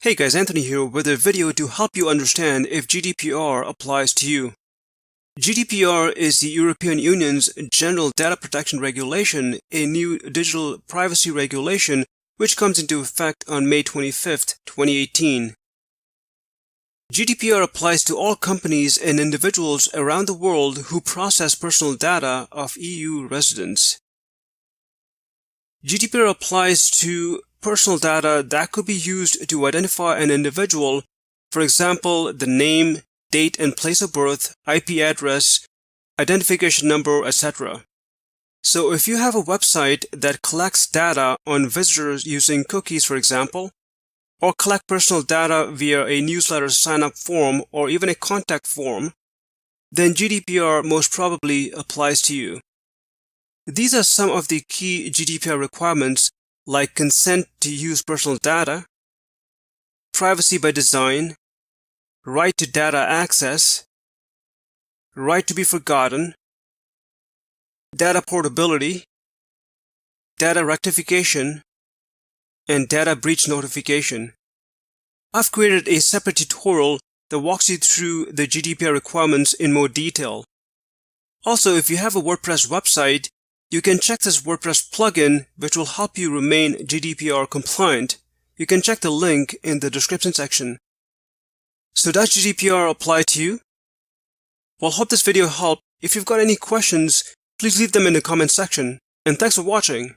Hey guys, Anthony here with a video to help you understand if GDPR applies to you. GDPR is the European Union's General Data Protection Regulation, a new digital privacy regulation which comes into effect on May 25, 2018. GDPR applies to all companies and individuals around the world who process personal data of EU residents. GDPR applies to personal data that could be used to identify an individual, for example, the name, date and place of birth, IP address, identification number, etc. So if you have a website that collects data on visitors using cookies, for example, or collect personal data via a newsletter sign-up form or even a contact form, then GDPR most probably applies to you. These are some of the key GDPR requirements like consent to use personal data, privacy by design, right to data access, right to be forgotten, data portability, data rectification, and data breach notification. I've created a separate tutorial that walks you through the GDPR requirements in more detail. Also, if you have a WordPress website, you can check this WordPress plugin which will help you remain GDPR compliant. You can check the link in the description section. So does GDPR apply to you? Well, hope this video helped. If you've got any questions, please leave them in the comment section. And thanks for watching.